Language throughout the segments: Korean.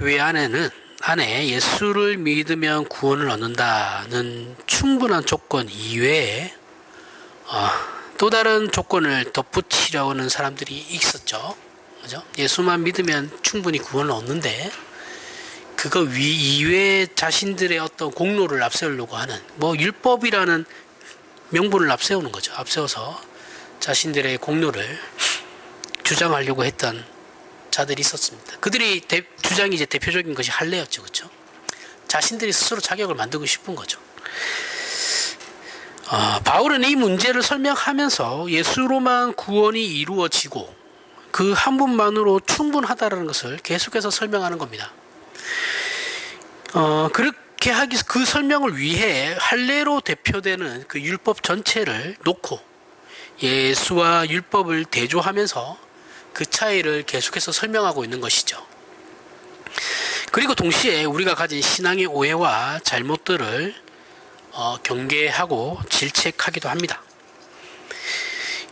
교회 안에 예수를 믿으면 구원을 얻는다는 충분한 조건 이외에 또 다른 조건을 덧붙이려고 하는 사람들이 있었죠. 그죠? 예수만 믿으면 충분히 구원을 얻는데 그거 이외에 자신들의 어떤 공로를 앞세우려고 하는 율법이라는 명분을 앞세우는 거죠. 앞세워서 자신들의 공로를 주장하려고 했던 자들이 있었습니다. 그들이 주장이 이제 대표적인 것이 할례였죠, 그렇죠? 자신들이 스스로 자격을 만들고 싶은 거죠. 바울은 이 문제를 설명하면서 예수로만 구원이 이루어지고 그 한 분만으로 충분하다라는 것을 계속해서 설명하는 겁니다. 그렇게 하기 위해서 그 설명을 위해 할례로 대표되는 그 율법 전체를 놓고 예수와 율법을 대조하면서 그 차이를 계속해서 설명하고 있는 것이죠. 그리고 동시에 우리가 가진 신앙의 오해와 잘못들을 경계하고 질책하기도 합니다.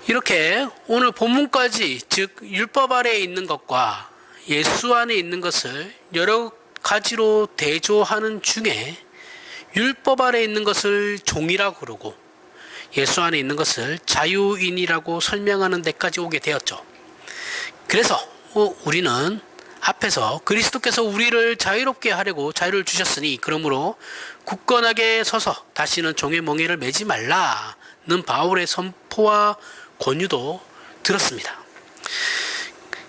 이렇게 오늘 본문까지, 즉 율법 아래에 있는 것과 예수 안에 있는 것을 여러 가지로 대조하는 중에 율법 아래에 있는 것을 종이라고 그러고 예수 안에 있는 것을 자유인이라고 설명하는 데까지 오게 되었죠. 그래서 우리는 앞에서 그리스도께서 우리를 자유롭게 하려고 자유를 주셨으니 그러므로 굳건하게 서서 다시는 종의 멍에를 매지 말라는 바울의 선포와 권유도 들었습니다.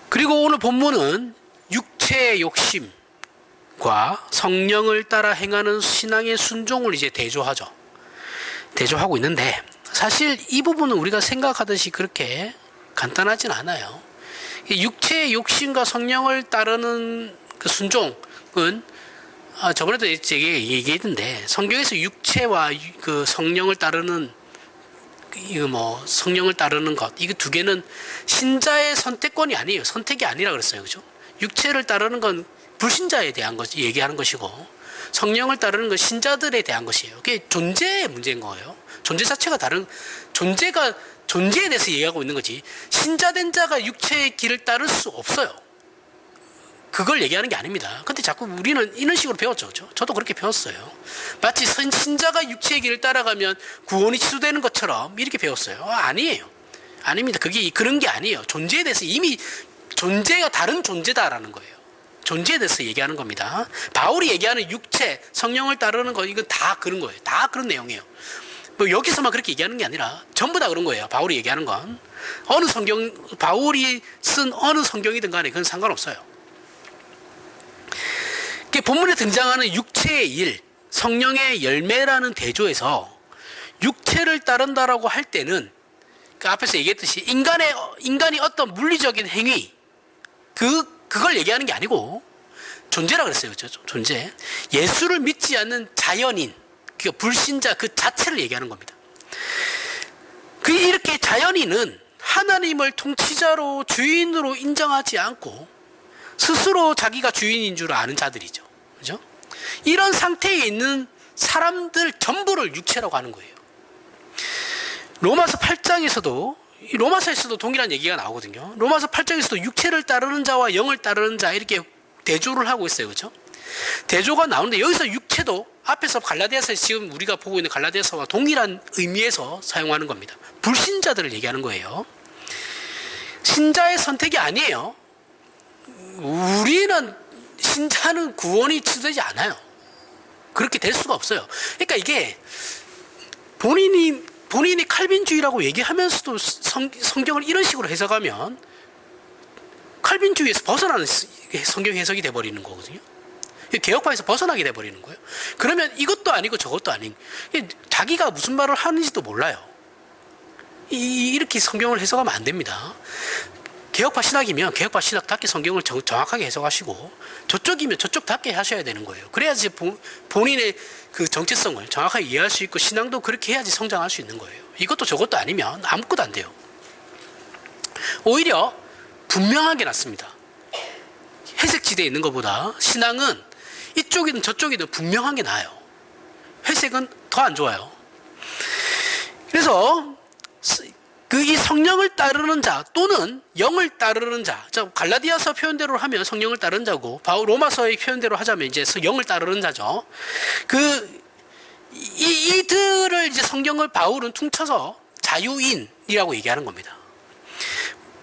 그리고 오늘 본문은 육체의 욕심과 성령을 따라 행하는 신앙의 순종을 이제 대조하고 있는데 사실 이 부분은 우리가 생각하듯이 그렇게 간단하진 않아요. 육체의 욕심과 성령을 따르는 그 순종은 저번에도 제가 얘기했는데 성경에서 육체와 그 성령을 따르는 성령을 따르는 것, 이거 두 개는 신자의 선택권이 아니에요. 선택이 아니라 그랬어요. 그죠? 육체를 따르는 건 불신자에 대한 것 얘기하는 것이고 성령을 따르는 건 신자들에 대한 것이에요. 그게 존재의 문제인 거예요. 존재 자체가 다른 존재에 대해서 얘기하고 있는 거지. 신자된 자가 육체의 길을 따를 수 없어요. 그걸 얘기하는 게 아닙니다. 근데 자꾸 우리는 이런 식으로 배웠죠. 그렇죠? 저도 그렇게 배웠어요. 마치 신자가 육체의 길을 따라가면 구원이 취소되는 것처럼 이렇게 배웠어요. 아니에요. 아닙니다. 그게 그런 게 아니에요. 존재에 대해서 이미 존재가 다른 존재다라는 거예요. 존재에 대해서 얘기하는 겁니다. 바울이 얘기하는 육체, 성령을 따르는 거, 이건 다 그런 거예요. 다 그런 내용이에요. 여기서만 그렇게 얘기하는 게 아니라 전부 다 그런 거예요. 바울이 얘기하는 건. 바울이 쓴 어느 성경이든 간에 그건 상관없어요. 본문에 등장하는 육체의 일, 성령의 열매라는 대조에서 육체를 따른다라고 할 때는 그 앞에서 얘기했듯이 인간이 어떤 물리적인 행위, 그걸 얘기하는 게 아니고 존재라 그랬어요. 그렇죠? 존재. 예수를 믿지 않는 자연인, 그 불신자 그 자체를 얘기하는 겁니다. 이렇게 자연인은 하나님을 통치자로 주인으로 인정하지 않고 스스로 자기가 주인인 줄 아는 자들이죠. 그죠? 이런 상태에 있는 사람들 전부를 육체라고 하는 거예요. 로마서 8장에서도 로마서에서도 동일한 얘기가 나오거든요. 로마서 8장에서도 육체를 따르는 자와 영을 따르는 자 이렇게 대조를 하고 있어요. 그죠? 대조가 나오는데 여기서 육체도 앞에서 갈라디아서 지금 우리가 보고 있는 갈라디아서와 동일한 의미에서 사용하는 겁니다. 불신자들을 얘기하는 거예요. 신자의 선택이 아니에요. 신자는 구원이 취소되지 않아요. 그렇게 될 수가 없어요. 그러니까 이게 본인이 칼빈주의라고 얘기하면서도 성경을 이런 식으로 해석하면 칼빈주의에서 벗어나는 성경 해석이 돼버리는 거거든요. 개혁파에서 벗어나게 돼버리는 거예요. 그러면 이것도 아니고 저것도 아닌, 자기가 무슨 말을 하는지도 몰라요. 이렇게 성경을 해석하면 안 됩니다. 개혁파 신학이면 개혁파 신학답게 성경을 정확하게 해석하시고 저쪽이면 저쪽답게 하셔야 되는 거예요. 그래야지 본인의 그 정체성을 정확하게 이해할 수 있고 신앙도 그렇게 해야지 성장할 수 있는 거예요. 이것도 저것도 아니면 아무것도 안 돼요. 오히려 분명하게 낫습니다. 회색지대에 있는 것보다 신앙은 이쪽이든 저쪽이든 분명한 게 나아요. 회색은 더 안 좋아요. 그래서 이 성령을 따르는 자 또는 영을 따르는 자, 갈라디아서 표현대로 하면 성령을 따르는 자고, 로마서의 표현대로 하자면 이제 영을 따르는 자죠. 이들을 이제 성경을 바울은 퉁쳐서 자유인이라고 얘기하는 겁니다.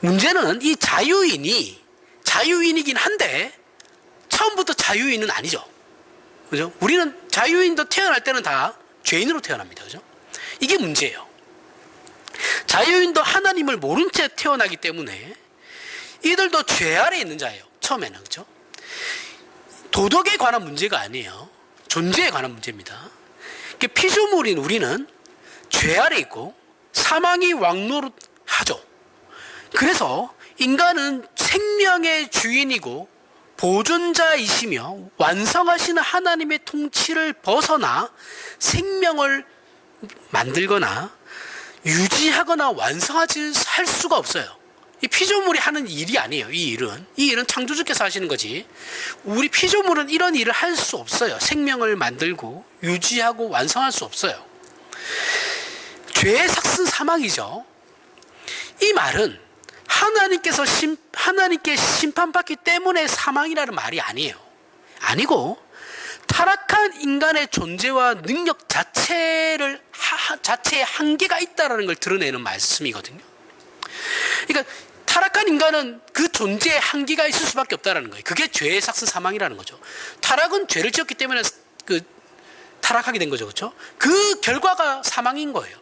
문제는 이 자유인이긴 한데 처음부터 자유인은 아니죠. 그죠? 우리는 자유인도 태어날 때는 다 죄인으로 태어납니다. 그죠? 이게 문제예요. 자유인도 하나님을 모른 채 태어나기 때문에 이들도 죄 아래 있는 자예요. 처음에는. 그죠? 도덕에 관한 문제가 아니에요. 존재에 관한 문제입니다. 피조물인 우리는 죄 아래 있고 사망이 왕노릇하죠. 그래서 인간은 생명의 주인이고 보존자이시며 완성하시는 하나님의 통치를 벗어나 생명을 만들거나 유지하거나 완성하지 할 수가 없어요. 이 피조물이 하는 일이 아니에요. 이 일은 창조주께서 하시는 거지. 우리 피조물은 이런 일을 할 수 없어요. 생명을 만들고 유지하고 완성할 수 없어요. 죄의 삭슨 사망이죠. 이 말은 하나님께 심판받기 때문에 사망이라는 말이 아니에요. 아니고 타락한 인간의 존재와 능력 자체의 한계가 있다는 걸 드러내는 말씀이거든요. 그러니까 타락한 인간은 그 존재의 한계가 있을 수밖에 없다는 거예요. 그게 죄의 삭슨 사망이라는 거죠. 타락은 죄를 지었기 때문에 타락하게 된 거죠. 그렇죠? 그 결과가 사망인 거예요.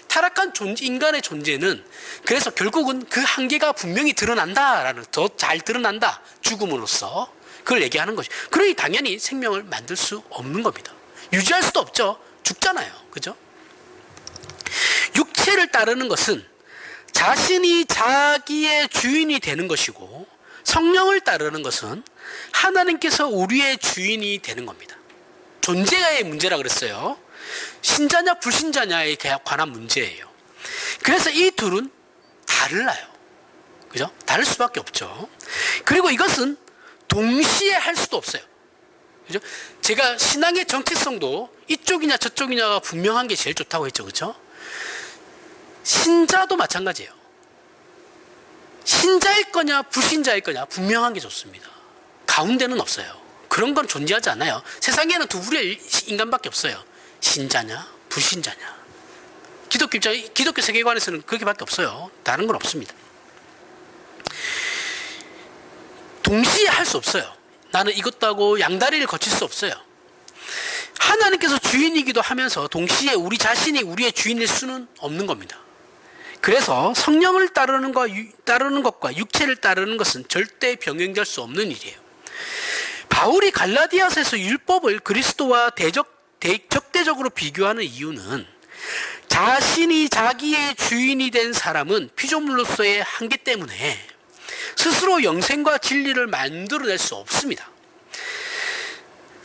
타락한 인간의 존재는 그래서 결국은 그 한계가 분명히 드러난다라는, 더 잘 드러난다. 죽음으로써. 그걸 얘기하는 것이. 그러니 당연히 생명을 만들 수 없는 겁니다. 유지할 수도 없죠. 죽잖아요. 그죠? 육체를 따르는 것은 자신이 자기의 주인이 되는 것이고, 성령을 따르는 것은 하나님께서 우리의 주인이 되는 겁니다. 존재의 문제라 그랬어요. 신자냐 불신자냐에 관한 문제예요. 그래서 이 둘은 달라요. 그죠? 다를 수밖에 없죠. 그리고 이것은 동시에 할 수도 없어요. 그죠? 제가 신앙의 정체성도 이쪽이냐 저쪽이냐가 분명한 게 제일 좋다고 했죠. 그죠? 신자도 마찬가지예요. 신자일 거냐 불신자일 거냐 분명한 게 좋습니다. 가운데는 없어요. 그런 건 존재하지 않아요. 세상에는 두 부류의 인간밖에 없어요. 신자냐 불신자냐. 기독교 세계관에서는 그렇게밖에 없어요. 다른 건 없습니다. 동시에 할 수 없어요. 나는 이것도 하고 양다리를 거칠 수 없어요. 하나님께서 주인이기도 하면서 동시에 우리 자신이 우리의 주인일 수는 없는 겁니다. 그래서 성령을 따르는 것과 육체를 따르는 것은 절대 병행될 수 없는 일이에요. 바울이 갈라디아서에서 율법을 그리스도와 적대적으로 비교하는 이유는 자신이 자기의 주인이 된 사람은 피조물로서의 한계 때문에 스스로 영생과 진리를 만들어낼 수 없습니다.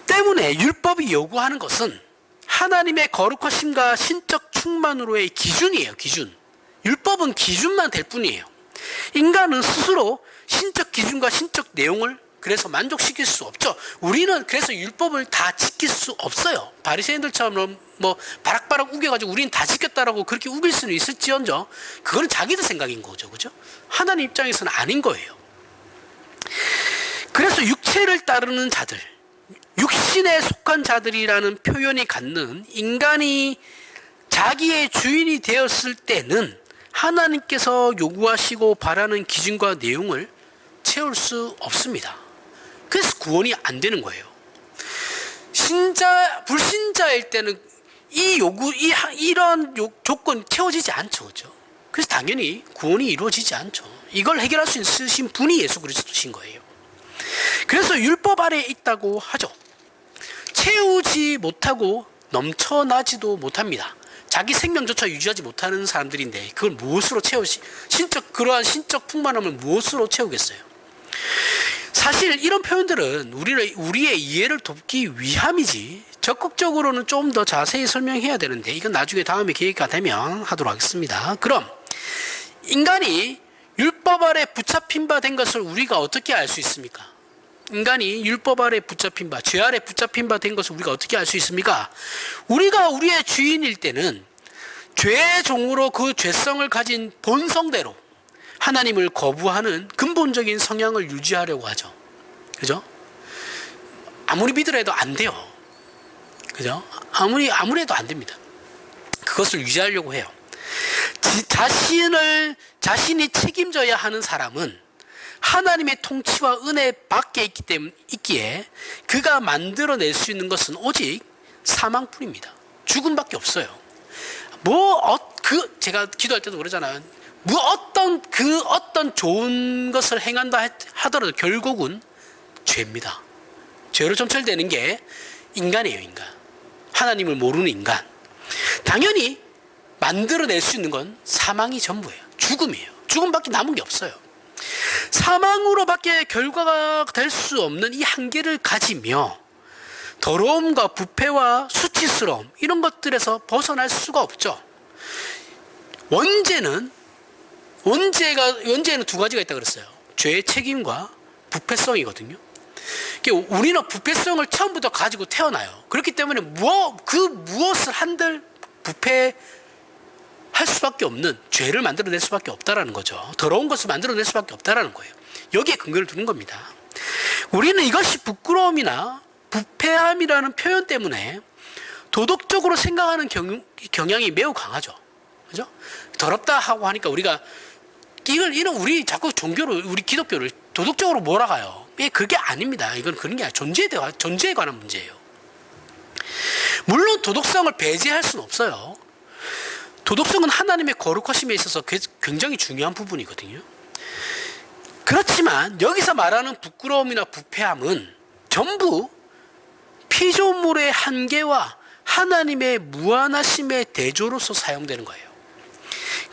때문에 율법이 요구하는 것은 하나님의 거룩하심과 신적 충만으로의 기준이에요. 기준. 율법은 기준만 될 뿐이에요. 인간은 스스로 신적 기준과 신적 내용을 그래서 만족시킬 수 없죠. 우리는 그래서 율법을 다 지킬 수 없어요. 바리새인들처럼 바락바락 우겨가지고 우리는 다 지켰다라고 그렇게 우길 수는 있을지언정 그거는 자기들 생각인 거죠. 그죠? 하나님 입장에서는 아닌 거예요. 그래서 육체를 따르는 자들, 육신에 속한 자들이라는 표현이 갖는 인간이 자기의 주인이 되었을 때는 하나님께서 요구하시고 바라는 기준과 내용을 채울 수 없습니다. 그래서 구원이 안 되는 거예요. 불신자일 때는 이런 조건 채워지지 않죠. 그죠? 그래서 당연히 구원이 이루어지지 않죠. 이걸 해결할 수 있으신 분이 예수 그리스도신 거예요. 그래서 율법 아래에 있다고 하죠. 채우지 못하고 넘쳐나지도 못합니다. 자기 생명조차 유지하지 못하는 사람들인데 그걸 무엇으로 그러한 신적 풍만함을 무엇으로 채우겠어요? 사실 이런 표현들은 우리의 이해를 돕기 위함이지 적극적으로는 좀 더 자세히 설명해야 되는데 이건 나중에 다음에 기회가 되면 하도록 하겠습니다. 그럼 인간이 율법 아래 붙잡힌 바 된 것을 우리가 어떻게 알 수 있습니까? 인간이 율법 아래 붙잡힌 바, 죄 아래 붙잡힌 바 된 것을 우리가 어떻게 알 수 있습니까? 우리가 우리의 주인일 때는 죄의 종으로 그 죄성을 가진 본성대로 하나님을 거부하는 근본적인 성향을 유지하려고 하죠. 그죠? 아무리 믿으려도 안 돼요. 그죠? 아무리 해도 안 됩니다. 그것을 유지하려고 해요. 자신이 책임져야 하는 사람은 하나님의 통치와 은혜 밖에 있기에 그가 만들어낼 수 있는 것은 오직 사망뿐입니다. 죽음밖에 없어요. 제가 기도할 때도 그러잖아요. 어떤 좋은 것을 행한다 하더라도 결국은 죄입니다. 죄로 점철되는 게 인간이에요, 인간. 하나님을 모르는 인간. 당연히 만들어낼 수 있는 건 사망이 전부예요. 죽음이에요. 죽음밖에 남은 게 없어요. 사망으로밖에 결과가 될 수 없는 이 한계를 가지며 더러움과 부패와 수치스러움 이런 것들에서 벗어날 수가 없죠. 원죄는 두 가지가 있다고 그랬어요. 죄의 책임과 부패성이거든요. 우리는 부패성을 처음부터 가지고 태어나요. 그렇기 때문에 무엇을 한들 부패할 수밖에 없는 죄를 만들어낼 수밖에 없다라는 거죠. 더러운 것을 만들어낼 수밖에 없다라는 거예요. 여기에 근거를 두는 겁니다. 우리는 이것이 부끄러움이나 부패함이라는 표현 때문에 도덕적으로 생각하는 경향이 매우 강하죠. 그죠? 더럽다 하고 하니까 우리가 우리 자꾸 우리 기독교를 도덕적으로 몰아가요. 그게 아닙니다. 이건 그런 게 아니라 존재에 관한 문제예요. 물론 도덕성을 배제할 수는 없어요. 도덕성은 하나님의 거룩하심에 있어서 굉장히 중요한 부분이거든요. 그렇지만 여기서 말하는 부끄러움이나 부패함은 전부 피조물의 한계와 하나님의 무한하심의 대조로서 사용되는 거예요.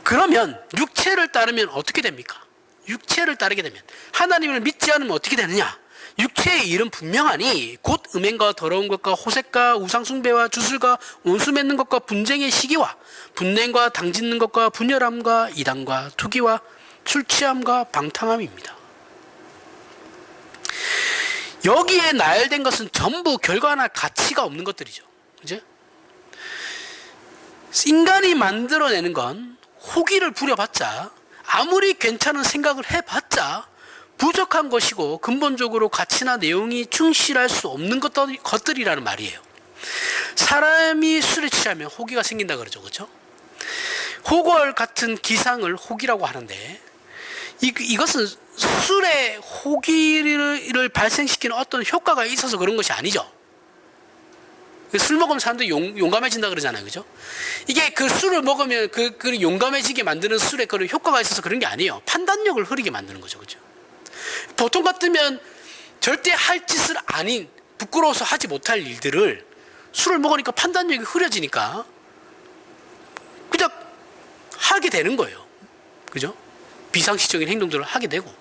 그러면 육체를 따르면 어떻게 됩니까? 육체를 따르게 되면 하나님을 믿지 않으면 어떻게 되느냐? 육체의 일은 분명하니 곧 음행과 더러운 것과 호색과 우상숭배와 주술과 원수 맺는 것과 분쟁의 시기와 분냉과 당짓는 것과 분열함과 이단과 투기와 술취함과 방탕함입니다. 여기에 나열된 것은 전부 결과나 가치가 없는 것들이죠. 그죠? 인간이 만들어내는 건 호기를 부려봤자 아무리 괜찮은 생각을 해봤자 부족한 것이고 근본적으로 가치나 내용이 충실할 수 없는 것들이라는 말이에요. 사람이 술에 취하면 호기가 생긴다 그러죠. 그렇죠? 호걸 같은 기상을 호기라고 하는데 이것은 술에 호기를 발생시키는 어떤 효과가 있어서 그런 것이 아니죠. 술 먹으면 사람들이 용감해진다 그러잖아요. 그죠? 이게 그 술을 먹으면 그 용감해지게 만드는 술에 그런 효과가 있어서 그런 게 아니에요. 판단력을 흐리게 만드는 거죠. 그죠? 보통 같으면 절대 할 짓을 아닌 부끄러워서 하지 못할 일들을 술을 먹으니까 판단력이 흐려지니까 그냥 하게 되는 거예요. 그죠? 비상식적인 행동들을 하게 되고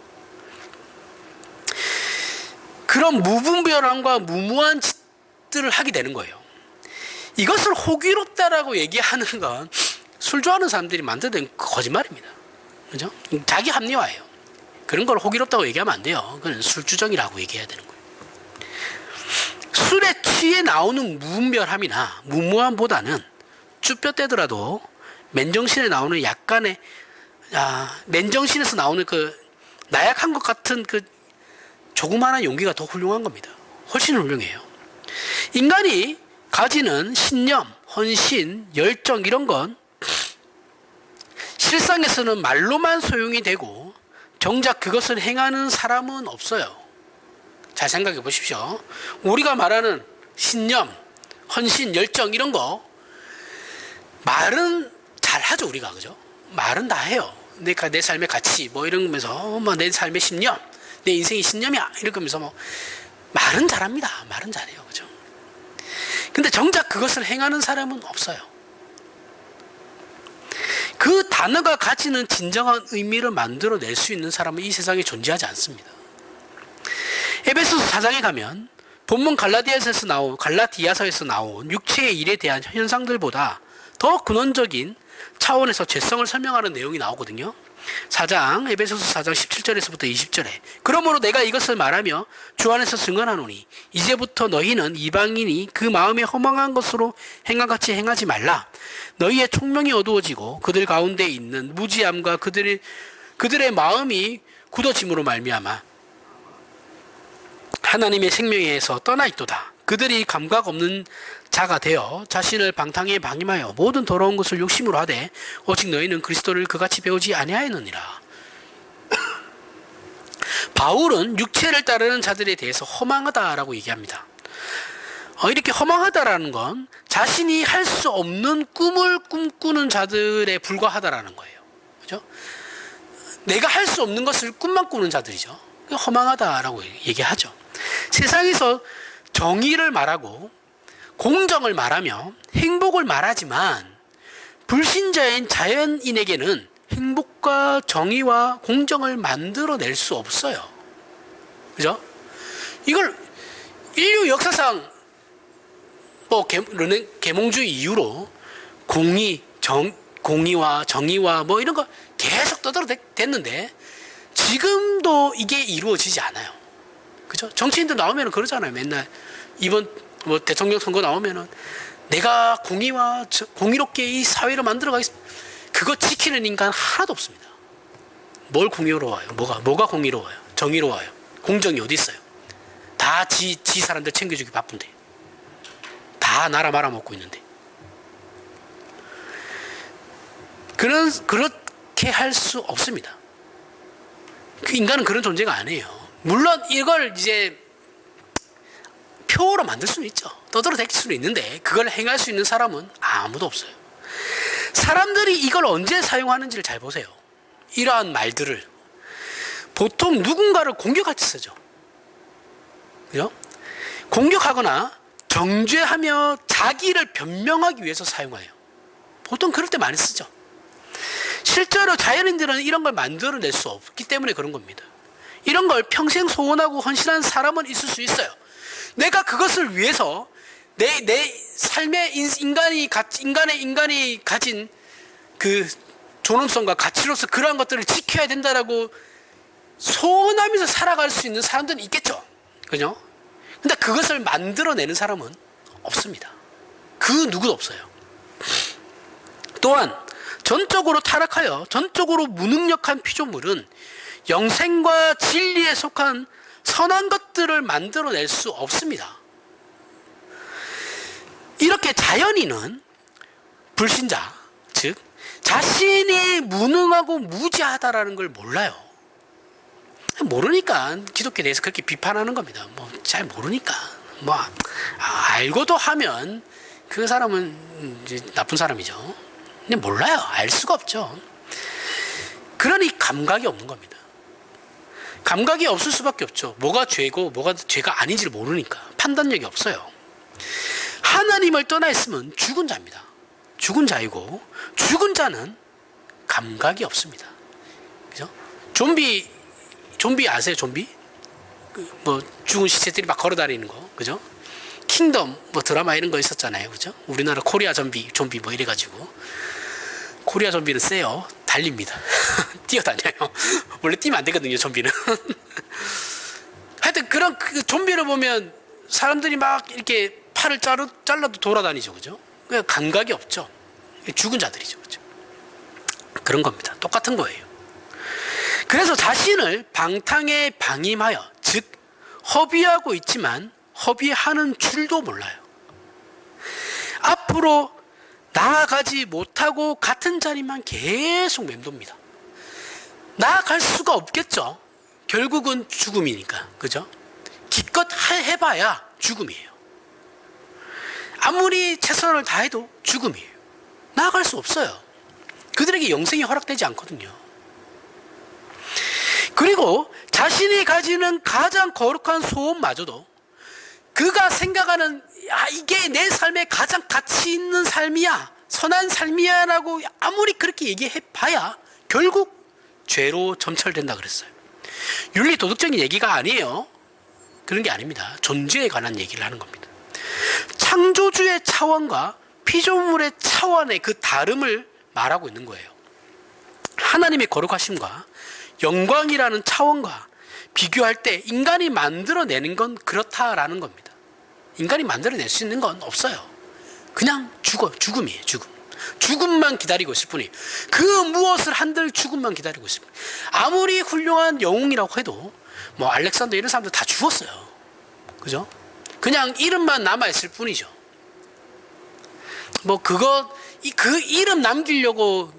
그런 무분별함과 무모한 짓들을 하게 되는 거예요. 이것을 호기롭다라고 얘기하는 건 술 좋아하는 사람들이 만들어낸 거짓말입니다. 그죠? 자기 합리화예요. 그런 걸 호기롭다고 얘기하면 안 돼요. 그건 술주정이라고 얘기해야 되는 거예요. 술에 취해 나오는 무분별함이나 무모함보다는 쭈뼛대더라도 맨정신에 나오는 약간의 맨정신에서 나오는 그 나약한 것 같은 그 조그마한 용기가 더 훌륭한 겁니다. 훨씬 훌륭해요. 인간이 가지는 신념, 헌신, 열정 이런 건 실상에서는 말로만 소용이 되고 정작 그것을 행하는 사람은 없어요. 잘 생각해 보십시오. 우리가 말하는 신념, 헌신, 열정 이런 거 말은 잘 하죠. 우리가. 그죠? 말은 다 해요. 내 삶의 가치 뭐 이러면서 내 삶의 신념, 내 인생의 신념이야 이러면서 말은 잘합니다. 말은 잘해요. 그죠? 근데 정작 그것을 행하는 사람은 없어요. 그 단어가 가지는 진정한 의미를 만들어낼 수 있는 사람은 이 세상에 존재하지 않습니다. 에베소서 4장에 가면 본문 갈라디아서에서 나온 육체의 일에 대한 현상들보다 더 근원적인 차원에서 죄성을 설명하는 내용이 나오거든요. 에베소서 4장 17절에서부터 20절에 그러므로 내가 이것을 말하며 주 안에서 증언하노니 이제부터 너희는 이방인이 그 마음에 허망한 것으로 행함같이 행하지 말라. 너희의 총명이 어두워지고 그들 가운데 있는 무지함과 그들의 마음이 굳어짐으로 말미암아 하나님의 생명에서 떠나 있도다. 그들이 감각 없는 자가 되어 자신을 방탕에 방임하여 모든 더러운 것을 욕심으로 하되 오직 너희는 그리스도를 그같이 배우지 아니하였느니라. 바울은 육체를 따르는 자들에 대해서 허망하다라고 얘기합니다. 이렇게 허망하다라는 건 자신이 할 수 없는 꿈을 꿈꾸는 자들에 불과하다라는 거예요. 그죠? 내가 할 수 없는 것을 꿈만 꾸는 자들이죠. 허망하다라고 얘기하죠. 세상에서 정의를 말하고 공정을 말하며 행복을 말하지만 불신자인 자연인에게는 행복과 정의와 공정을 만들어낼 수 없어요. 그죠? 이걸 인류 역사상 계몽주의 이후로 공의와 정의와 이런 거 계속 떠들어댔는데 지금도 이게 이루어지지 않아요. 그죠? 정치인들 나오면 그러잖아요. 맨날 이번 대통령 선거 나오면은 내가 공의롭게 이 사회를 만들어 가겠습니다. 그거 지키는 인간 하나도 없습니다. 뭘 공의로워요? 뭐가 공의로워요? 정의로워요? 공정이 어디 있어요? 다 지 사람들 챙겨주기 바쁜데. 다 나라 말아먹고 있는데. 그렇게 할 수 없습니다. 그 인간은 그런 존재가 아니에요. 물론 이걸 이제 표로 만들 수는 있죠. 떠들어댈 수는 있는데 그걸 행할 수 있는 사람은 아무도 없어요. 사람들이 이걸 언제 사용하는지를 잘 보세요. 이러한 말들을 보통 누군가를 공격할 때 쓰죠. 그죠? 공격하거나 정죄하며 자기를 변명하기 위해서 사용해요. 보통 그럴 때 많이 쓰죠. 실제로 자연인들은 이런 걸 만들어낼 수 없기 때문에 그런 겁니다. 이런 걸 평생 소원하고 헌신한 사람은 있을 수 있어요. 내가 그것을 위해서 내 삶의 인간이 가진 그 존엄성과 가치로서 그러한 것들을 지켜야 된다라고 소원하면서 살아갈 수 있는 사람들은 있겠죠. 그죠? 근데 그것을 만들어내는 사람은 없습니다. 그 누구도 없어요. 또한 전적으로 타락하여 전적으로 무능력한 피조물은 영생과 진리에 속한 선한 것들을 만들어낼 수 없습니다. 이렇게 자연인은 불신자, 즉 자신이 무능하고 무지하다라는 걸 몰라요. 모르니까 기독교에 대해서 그렇게 비판하는 겁니다. 잘 모르니까. 알고도 하면 그 사람은 이제 나쁜 사람이죠. 근데 몰라요. 알 수가 없죠. 그러니 감각이 없는 겁니다. 감각이 없을 수밖에 없죠. 뭐가 죄고 뭐가 죄가 아닌지를 모르니까 판단력이 없어요. 하나님을 떠나 있으면 죽은 자입니다. 죽은 자이고 죽은 자는 감각이 없습니다. 그죠? 좀비 아세요? 좀비? 죽은 시체들이 막 걸어다니는 거, 그죠? 킹덤 드라마 이런 거 있었잖아요, 그죠? 우리나라 코리아 좀비 이래가지고 코리아 좀비는 세요. 달립니다. 뛰어다녀요. 원래 뛰면 안 되거든요, 좀비는. 하여튼 그런 그 좀비를 보면 사람들이 막 이렇게 팔을 잘라도 돌아다니죠, 그죠? 감각이 없죠. 죽은 자들이죠, 그죠? 그런 겁니다. 똑같은 거예요. 그래서 자신을 방탕에 방임하여, 즉 허비하고 있지만 허비하는 줄도 몰라요. 앞으로 나아가지 못하고 같은 자리만 계속 맴돕니다. 나아갈 수가 없겠죠. 결국은 죽음이니까, 그죠? 기껏 해봐야 죽음이에요. 아무리 최선을 다해도 죽음이에요. 나아갈 수 없어요. 그들에게 영생이 허락되지 않거든요. 그리고 자신이 가지는 가장 거룩한 소원마저도 그가 생각하는 이게 내 삶에 가장 가치 있는 삶이야, 선한 삶이야 라고 아무리 그렇게 얘기해봐야 결국 죄로 점철된다 그랬어요. 윤리 도덕적인 얘기가 아니에요. 그런 게 아닙니다. 존재에 관한 얘기를 하는 겁니다. 창조주의 차원과 피조물의 차원의 그 다름을 말하고 있는 거예요. 하나님의 거룩하심과 영광이라는 차원과 비교할 때 인간이 만들어내는 건 그렇다라는 겁니다. 인간이 만들어낼 수 있는 건 없어요. 그냥 죽음이에요. 죽음만 기다리고 있을 뿐이에요. 그 무엇을 한들 죽음만 기다리고 있을 뿐이에요. 아무리 훌륭한 영웅이라고 해도 뭐 알렉산더 이런 사람들 다 죽었어요. 그죠? 그냥 이름만 남아있을 뿐이죠. 뭐 그 이름 남기려고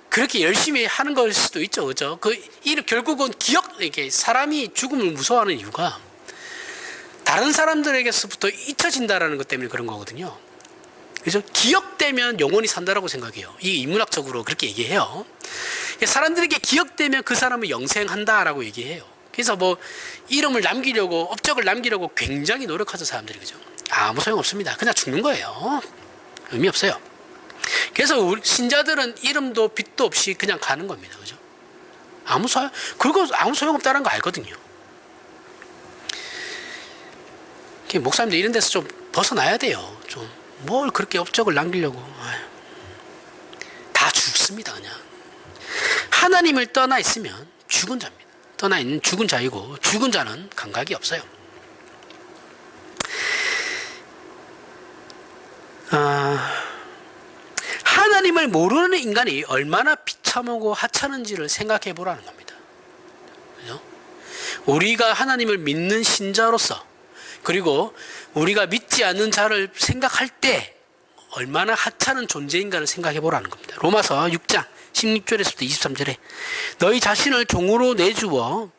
그렇게 열심히 하는 걸 수도 있죠. 그죠? 그 이름 결국은 이게 사람이 죽음을 무서워하는 이유가 다른 사람들에게서부터 잊혀진다라는 것 때문에 그런 거거든요. 그래서 기억되면 영원히 산다라고 생각해요. 이 인문학적으로 그렇게 얘기해요. 사람들에게 기억되면 그 사람은 영생한다라고 얘기해요. 그래서 뭐 이름을 남기려고, 업적을 남기려고 굉장히 노력하죠, 사람들이. 그죠? 아무 소용 없습니다. 그냥 죽는 거예요. 의미 없어요. 그래서 우리 신자들은 이름도 빛도 없이 그냥 가는 겁니다. 그죠? 그거 아무 소용 없다는 거 알거든요. 목사님들 이런 데서 좀 벗어나야 돼요. 좀 뭘 그렇게 업적을 남기려고. 다 죽습니다. 그냥 하나님을 떠나 있으면 죽은 자입니다. 떠나 있는 죽은 자이고, 죽은 자는 감각이 없어요. 하나님을 모르는 인간이 얼마나 비참하고 하찮은지를 생각해 보라는 겁니다. 그죠? 우리가 하나님을 믿는 신자로서, 그리고 우리가 믿지 않는 자를 생각할 때 얼마나 하찮은 존재인가를 생각해 보라는 겁니다. 로마서 6장 16절에서부터 23절에 너희 자신을 종으로 내주어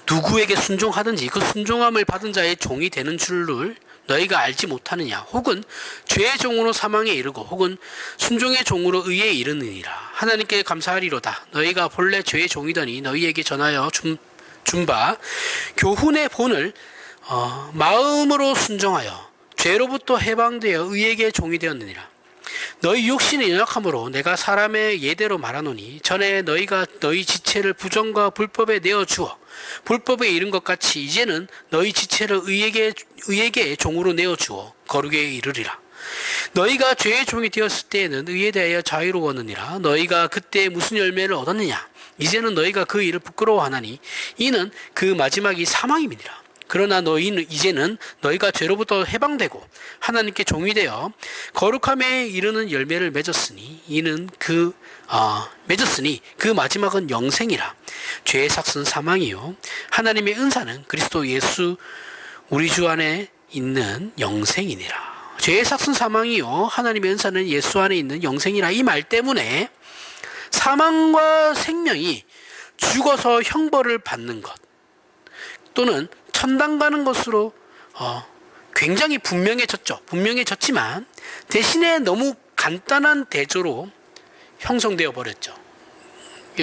누구에게 순종하든지 그 순종함을 받은 자의 종이 되는 줄을 너희가 알지 못하느냐. 혹은 죄의 종으로 사망에 이르고 혹은 순종의 종으로 의에 이르느니라. 하나님께 감사하리로다. 너희가 본래 죄의 종이더니 너희에게 전하여 준 바 교훈의 본을 마음으로 순종하여 죄로부터 해방되어 의에게 종이 되었느니라. 너희 육신의 연약함으로 내가 사람의 예대로 말하노니 전에 너희가 너희 지체를 부정과 불법에 내어주어 불법에 이른 것 같이 이제는 너희 지체를 의에게 종으로 내어주어 거룩에 이르리라. 너희가 죄의 종이 되었을 때에는 의에 대하여 자유로웠느니라. 너희가 그때 무슨 열매를 얻었느냐. 이제는 너희가 그 일을 부끄러워하나니 이는 그 마지막이 사망임이니라. 그러나 너희는 이제는 너희가 죄로부터 해방되고 하나님께 종이 되어 거룩함에 이르는 열매를 맺었으니 그 마지막은 영생이라. 죄의 삭은 사망이요 하나님의 은사는 그리스도 예수 우리 주 안에 있는 영생이니라. 죄의 삭은 사망이요 하나님의 은사는 예수 안에 있는 영생이라. 이 말 때문에 사망과 생명이 죽어서 형벌을 받는 것 또는 천당 가는 것으로 굉장히 분명해졌지만 대신에 너무 간단한 대조로 형성되어 버렸죠.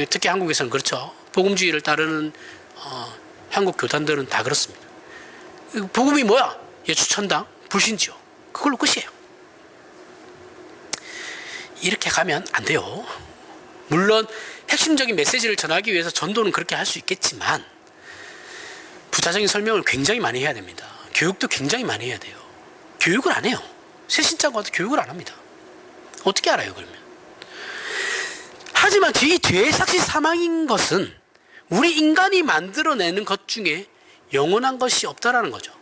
특히 한국에서는 그렇죠. 복음주의를 따르는 한국 교단들은 다 그렇습니다. 복음이 뭐야? 예수 천당, 불신지요. 그걸로 끝이에요. 이렇게 가면 안 돼요. 물론 핵심적인 메시지를 전하기 위해서 전도는 그렇게 할 수 있겠지만 부차적인 설명을 굉장히 많이 해야 됩니다. 교육도 굉장히 많이 해야 돼요. 교육을 안 해요. 새신자가 와도 교육을 안 합니다. 어떻게 알아요, 그러면? 하지만 이 죄의 삭시 사망인 것은 우리 인간이 만들어내는 것 중에 영원한 것이 없다라는 거죠.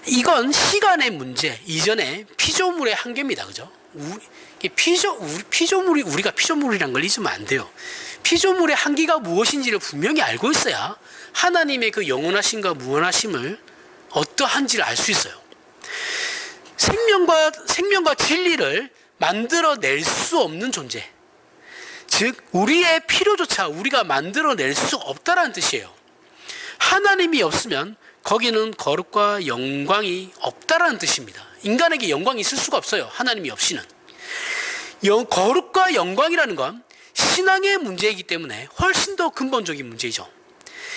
이건 시간의 문제 이전에 피조물의 한계입니다. 그죠? 우리가 피조물이란 걸 잊으면 안 돼요. 피조물의 한계가 무엇인지를 분명히 알고 있어야 하나님의 그 영원하심과 무한하심을 어떠한지를 알 수 있어요. 생명과 진리를 만들어낼 수 없는 존재, 즉 우리의 필요조차 우리가 만들어낼 수 없다라는 뜻이에요. 하나님이 없으면 거기는 거룩과 영광이 없다라는 뜻입니다. 인간에게 영광이 있을 수가 없어요. 하나님이 없이는. 거룩과 영광이라는 건 신앙의 문제이기 때문에 훨씬 더 근본적인 문제이죠.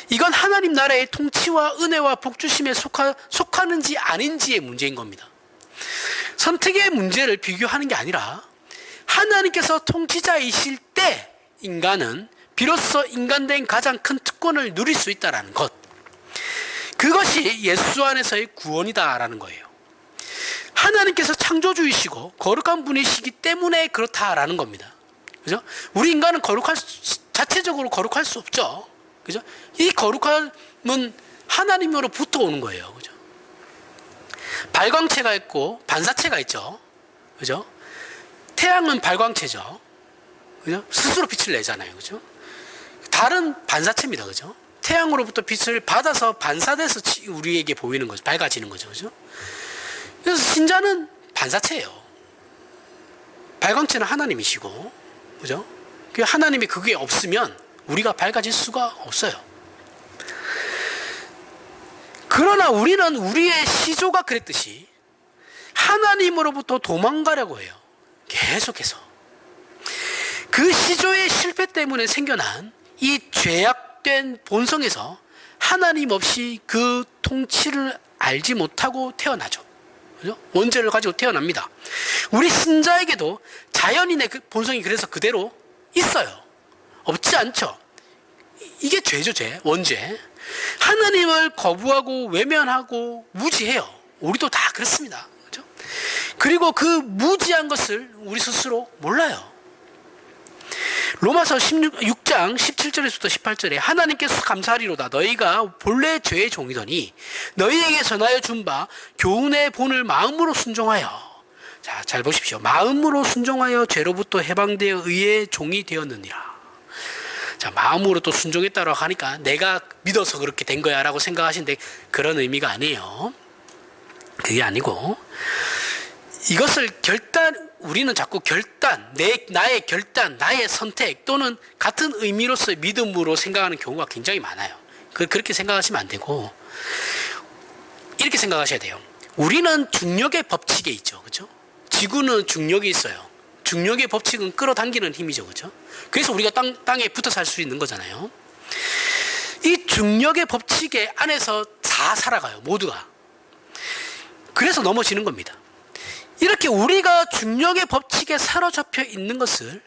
이건 하나님 나라의 통치와 은혜와 복주심에 속하는지 아닌지의 문제인 겁니다. 선택의 문제를 비교하는 게 아니라 하나님께서 통치자이실 때 인간은 비로소 인간된 가장 큰 특권을 누릴 수 있다는 것, 그것이 예수 안에서의 구원이다라는 거예요. 하나님께서 창조주이시고 거룩한 분이시기 때문에 그렇다라는 겁니다. 그죠? 우리 인간은 자체적으로 거룩할 수 없죠. 그죠? 이 거룩함은 하나님으로부터 오는 거예요. 그죠? 발광체가 있고 반사체가 있죠. 그죠? 태양은 발광체죠. 그죠? 스스로 빛을 내잖아요. 그죠? 달은 반사체입니다. 그죠? 태양으로부터 빛을 받아서 반사돼서 우리에게 보이는 거죠. 밝아지는 거죠. 그죠? 그래서 신자는 반사체예요. 발광체는 하나님이시고, 그죠? 하나님이 그게 없으면 우리가 밝아질 수가 없어요. 그러나 우리는 우리의 시조가 그랬듯이 하나님으로부터 도망가려고 해요. 계속해서. 그 시조의 실패 때문에 생겨난 이 죄악된 본성에서 하나님 없이 그 통치를 알지 못하고 태어나죠. 그죠? 원죄를 가지고 태어납니다. 우리 신자에게도 자연인의 그 본성이 그래서 그대로 있어요. 없지 않죠. 이게 죄죠, 죄. 원죄. 하나님을 거부하고 외면하고 무지해요. 우리도 다 그렇습니다. 그죠? 그리고 그 무지한 것을 우리 스스로 몰라요. 로마서 6장 17절에서부터 18절에 하나님께서 감사하리로다. 너희가 본래 죄의 종이더니 너희에게 전하여 준 바 교훈의 본을 마음으로 순종하여. 자, 잘 보십시오. 마음으로 순종하여 죄로부터 해방되어 의의 종이 되었느니라. 자, 마음으로 또 순종했다고 하니까 내가 믿어서 그렇게 된 거야 라고 생각하시는데 그런 의미가 아니에요. 그게 아니고 이것을 우리는 자꾸 나의 결단, 나의 선택 또는 같은 의미로서의 믿음으로 생각하는 경우가 굉장히 많아요. 그렇게 생각하시면 안 되고 이렇게 생각하셔야 돼요. 우리는 중력의 법칙에 있죠. 그죠? 지구는 중력이 있어요. 중력의 법칙은 끌어당기는 힘이죠. 그죠? 그래서 우리가 땅에 붙어 살 수 있는 거잖아요. 이 중력의 법칙에 안에서 다 살아가요. 모두가. 그래서 넘어지는 겁니다. 이렇게 우리가 중력의 법칙에 사로잡혀 있는 것을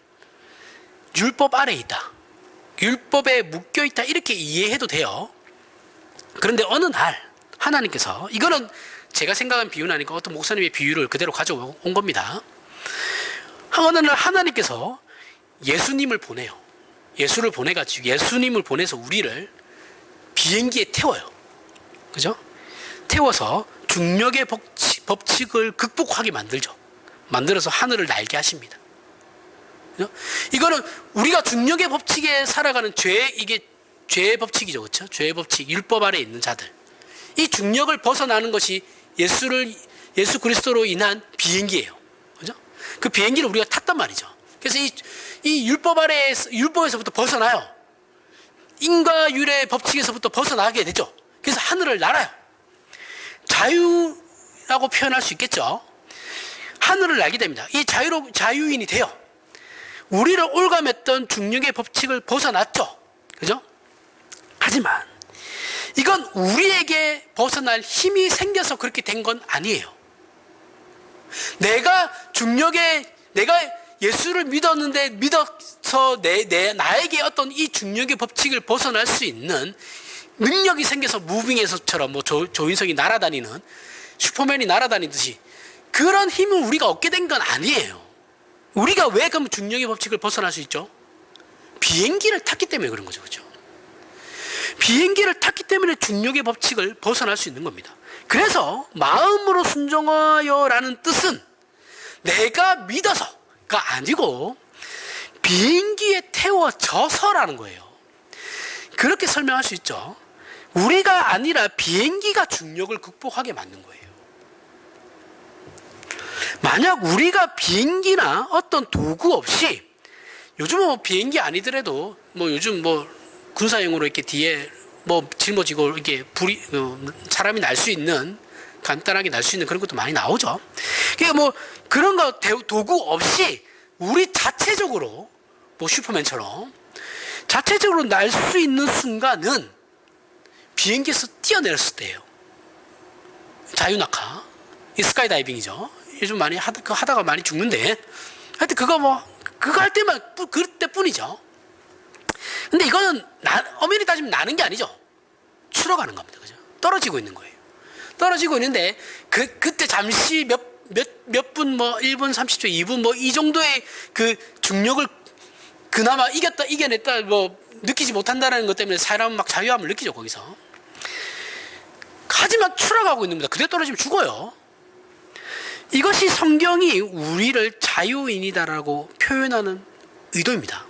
율법 아래에 있다. 율법에 묶여 있다. 이렇게 이해해도 돼요. 그런데 어느 날 하나님께서, 이거는 제가 생각한 비유는 아니고 어떤 목사님의 비유를 그대로 가져온 겁니다. 어느 날 하나님께서 예수님을 보내요. 예수님을 보내서 우리를 비행기에 태워요. 그죠? 태워서 중력의 법칙을 극복하게 만들죠. 만들어서 하늘을 날게 하십니다. 그죠? 이거는 우리가 중력의 법칙에 살아가는 이게 죄의 법칙이죠. 그렇죠? 죄의 법칙, 율법 아래에 있는 자들. 이 중력을 벗어나는 것이 예수 그리스도로 인한 비행기예요. 그죠? 그 비행기를 우리가 탔단 말이죠. 그래서 이 율법에서부터 벗어나요. 인과율의 법칙에서부터 벗어나게 되죠. 그래서 하늘을 날아요. 자유라고 표현할 수 있겠죠. 하늘을 날게 됩니다. 이 자유인이 돼요. 우리를 올가맸던 중력의 법칙을 벗어났죠. 그죠? 하지만 이건 우리에게 벗어날 힘이 생겨서 그렇게 된 건 아니에요. 내가 예수를 믿어서 나에게 어떤 이 중력의 법칙을 벗어날 수 있는 능력이 생겨서 무빙에서처럼 조인성이 날아다니는 슈퍼맨이 날아다니듯이 그런 힘을 우리가 얻게 된 건 아니에요. 우리가 왜 그럼 중력의 법칙을 벗어날 수 있죠? 비행기를 탔기 때문에 그런 거죠. 그렇죠? 비행기를 탔기 때문에 중력의 법칙을 벗어날 수 있는 겁니다. 그래서 마음으로 순종하여라는 뜻은 내가 믿어서가 아니고 비행기에 태워져서라는 거예요. 그렇게 설명할 수 있죠. 우리가 아니라 비행기가 중력을 극복하게 만든 거예요. 만약 우리가 비행기나 어떤 도구 없이, 요즘은 비행기 아니더라도 요즘 군사용으로 이렇게 뒤에 짊어지고 이렇게 사람이 날 수 있는, 간단하게 날 수 있는 그런 것도 많이 나오죠. 그러니까 그런 거 도구 없이 우리 자체적으로 슈퍼맨처럼 자체적으로 날 수 있는 순간은 비행기에서 뛰어내렸을 때예요. 자유낙하, 스카이다이빙이죠. 요즘 많이 하다가 많이 죽는데, 하여튼 그거 할 때만 그때뿐이죠. 근데 이거는 엄연히 따지면 나는 게 아니죠. 추락하는 겁니다. 그죠? 떨어지고 있는 거예요. 떨어지고 있는데 그때 잠시 몇 분, 1분 30초, 2분 이 정도의 그 중력을 그나마 이겼다, 이겨냈다, 뭐 느끼지 못한다는 것 때문에 사람은 막 자유함을 느끼죠, 거기서. 하지만 추락하고 있는 겁니다. 그대 떨어지면 죽어요. 이것이 성경이 우리를 자유인이다라고 표현하는 의도입니다.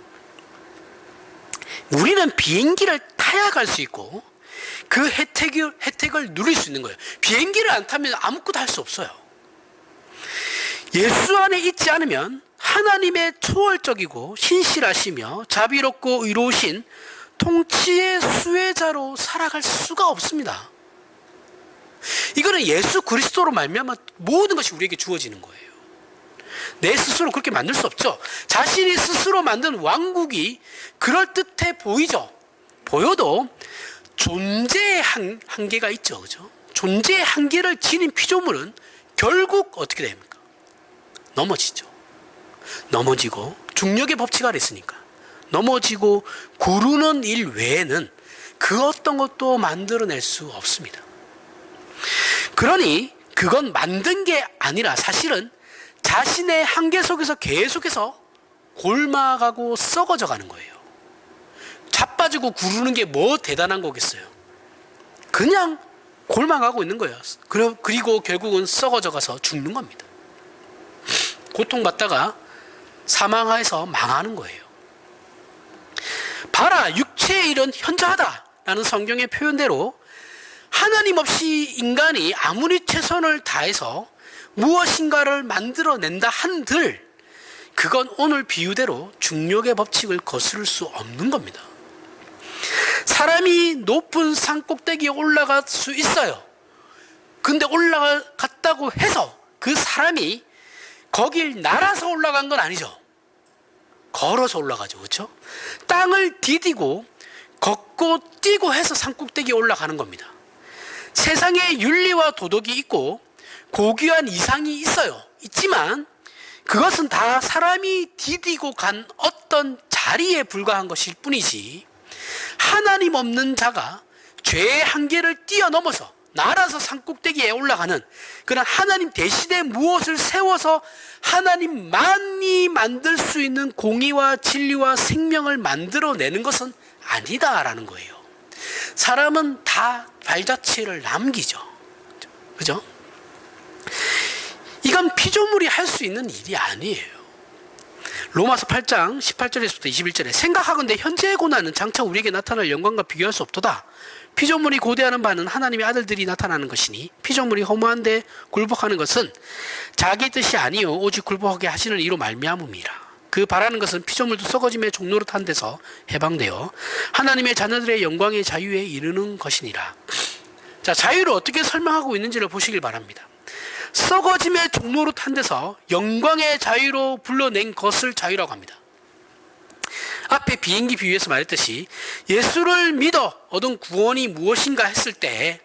우리는 비행기를 타야 갈 수 있고 그 혜택을 누릴 수 있는 거예요. 비행기를 안 타면 아무것도 할 수 없어요. 예수 안에 있지 않으면 하나님의 초월적이고 신실하시며 자비롭고 의로우신 통치의 수혜자로 살아갈 수가 없습니다. 이거는 예수 그리스도로 말미암아 모든 것이 우리에게 주어지는 거예요. 내 스스로 그렇게 만들 수 없죠. 자신이 스스로 만든 왕국이 그럴듯해 보이죠. 보여도 존재의 한계가 있죠. 그죠? 존재의 한계를 지닌 피조물은 결국 어떻게 됩니까? 넘어지죠. 넘어지고 중력의 법칙 아래 있으니까 넘어지고 구르는 일 외에는 그 어떤 것도 만들어낼 수 없습니다. 그러니 그건 만든 게 아니라 사실은 자신의 한계 속에서 계속해서 골마가고 썩어져 가는 거예요. 자빠지고 구르는 게 뭐 대단한 거겠어요. 그냥 골마가고 있는 거예요. 그리고 결국은 썩어져 가서 죽는 겁니다. 고통받다가 사망해서 망하는 거예요. 봐라, 육체의 일은 현저하다라는 성경의 표현대로 하나님 없이 인간이 아무리 최선을 다해서 무엇인가를 만들어낸다 한들 그건 오늘 비유대로 중력의 법칙을 거스를 수 없는 겁니다. 사람이 높은 산 꼭대기에 올라갈 수 있어요. 근데 올라갔다고 해서 그 사람이 거길 날아서 올라간 건 아니죠. 걸어서 올라가죠. 그렇죠? 땅을 디디고 걷고 뛰고 해서 산 꼭대기에 올라가는 겁니다. 세상에 윤리와 도덕이 있고 고귀한 이상이 있지만 그것은 다 사람이 디디고 간 어떤 자리에 불과한 것일 뿐이지 하나님 없는 자가 죄의 한계를 뛰어넘어서 날아서 산꼭대기에 올라가는 그런 하나님 대신에 무엇을 세워서 하나님만이 만들 수 있는 공의와 진리와 생명을 만들어내는 것은 아니다라는 거예요. 사람은 다 발자취를 남기죠. 그죠? 이건 피조물이 할 수 있는 일이 아니에요. 로마서 8장 18절에서부터 21절에 생각하건대 현재의 고난은 장차 우리에게 나타날 영광과 비교할 수 없도다. 피조물이 고대하는 바는 하나님의 아들들이 나타나는 것이니 피조물이 허무한데 굴복하는 것은 자기 뜻이 아니요 오직 굴복하게 하시는 이로 말미암음이라. 그 바라는 것은 피조물도 썩어짐의 종로로 탄 데서 해방되어 하나님의 자녀들의 영광의 자유에 이르는 것이니라. 자, 자유를 어떻게 설명하고 있는지를 보시길 바랍니다. 썩어짐의 종로로 탄 데서 영광의 자유로 불러낸 것을 자유라고 합니다. 앞에 비행기 비유에서 말했듯이 예수를 믿어 얻은 구원이 무엇인가 했을 때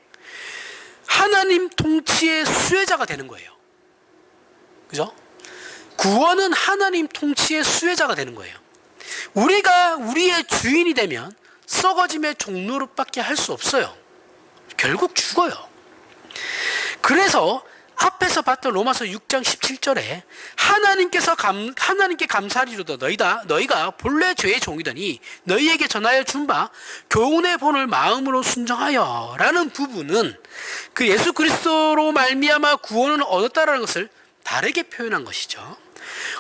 하나님 통치의 수혜자가 되는 거예요. 그죠? 구원은 하나님 통치의 수혜자가 되는 거예요. 우리가 우리의 주인이 되면 썩어짐의 종로로밖에 할 수 없어요. 결국 죽어요. 그래서 앞에서 봤던 로마서 6장 17절에 하나님께 감사하리로다. 너희가 본래 죄의 종이더니 너희에게 전하여 준 바 교훈의 본을 마음으로 순종하여 라는 부분은 그 예수 그리스도로 말미암아 구원을 얻었다라는 것을 다르게 표현한 것이죠.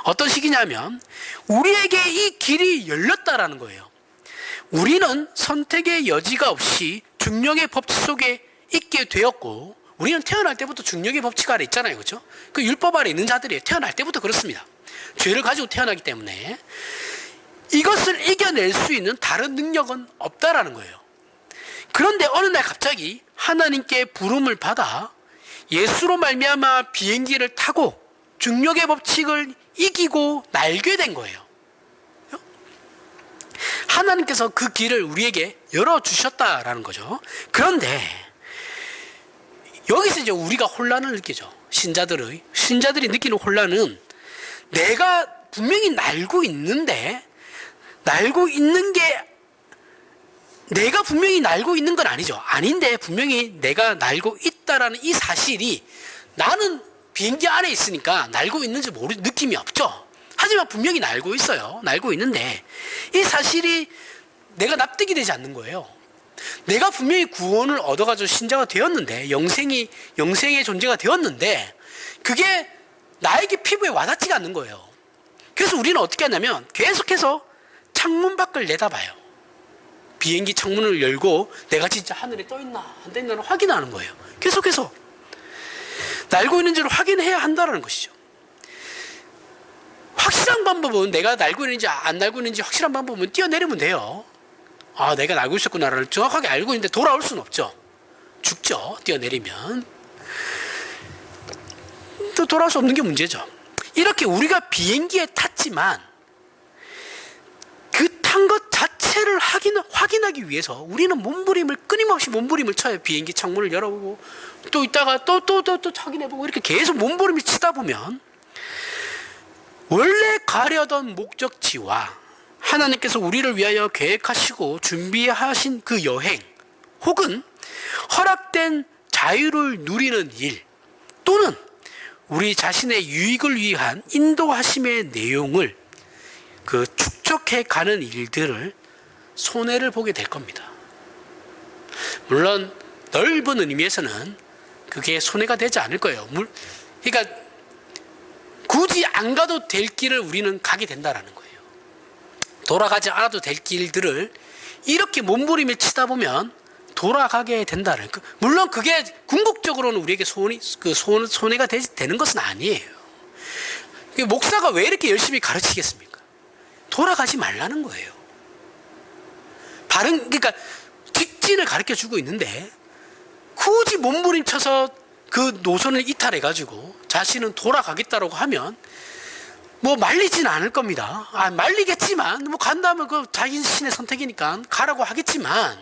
어떤 식이냐면 우리에게 이 길이 열렸다라는 거예요. 우리는 선택의 여지가 없이 중력의 법칙 속에 있게 되었고 우리는 태어날 때부터 중력의 법칙 아래 있잖아요. 그렇죠? 그 율법 아래 있는 자들이 태어날 때부터 그렇습니다. 죄를 가지고 태어나기 때문에 이것을 이겨낼 수 있는 다른 능력은 없다라는 거예요. 그런데 어느 날 갑자기 하나님께 부름을 받아 예수로 말미암아 비행기를 타고 중력의 법칙을 이기고 날게 된 거예요. 하나님께서 그 길을 우리에게 열어주셨다라는 거죠. 그런데 여기서 이제 우리가 혼란을 느끼죠. 신자들이 느끼는 혼란은 내가 분명히 날고 있는데 내가 분명히 날고 있는 건 아니죠. 아닌데 분명히 내가 날고 있다라는 이 사실이 나는 비행기 안에 있으니까 날고 있는지 느낌이 없죠. 하지만 분명히 날고 있어요. 날고 있는데 이 사실이 내가 납득이 되지 않는 거예요. 내가 분명히 구원을 얻어가지고 신자가 되었는데 영생의 존재가 되었는데 그게 나에게 피부에 와닿지가 않는 거예요. 그래서 우리는 어떻게 하냐면 계속해서 창문 밖을 내다봐요. 비행기 창문을 열고 내가 진짜 하늘에 떠있나 안 떠있나를 확인하는 거예요. 계속해서 날고 있는지를 확인해야 한다는 것이죠. 확실한 방법은 내가 날고 있는지 안 날고 있는지 확실한 방법은 뛰어내리면 돼요. 아, 내가 날고 있었구나를 정확하게 알고 있는데 돌아올 수는 없죠. 죽죠. 뛰어내리면. 또 돌아올 수 없는 게 문제죠. 이렇게 우리가 비행기에 탔지만 그 탄 것 자체를 확인하기 위해서 우리는 끊임없이 몸부림을 쳐요. 비행기 창문을 열어보고 또 있다가 또 확인해보고 이렇게 계속 몸부림을 치다 보면 원래 가려던 목적지와 하나님께서 우리를 위하여 계획하시고 준비하신 그 여행 혹은 허락된 자유를 누리는 일 또는 우리 자신의 유익을 위한 인도하심의 내용을 축적해 가는 일들을 손해를 보게 될 겁니다. 물론 넓은 의미에서는 그게 손해가 되지 않을 거예요. 그러니까 굳이 안 가도 될 길을 우리는 가게 된다라는 거예요. 돌아가지 않아도 될 길들을 이렇게 몸부림을 치다 보면 돌아가게 된다는 거. 물론 그게 궁극적으로는 우리에게 손해가 되는 것은 아니에요. 목사가 왜 이렇게 열심히 가르치겠습니까? 돌아가지 말라는 거예요. 그러니까 직진을 가르쳐 주고 있는데 굳이 몸부림쳐서 그 노선을 이탈해가지고 자신은 돌아가겠다라고 하면 말리지는 않을 겁니다. 말리겠지만 간다면 그 자신의 선택이니까 가라고 하겠지만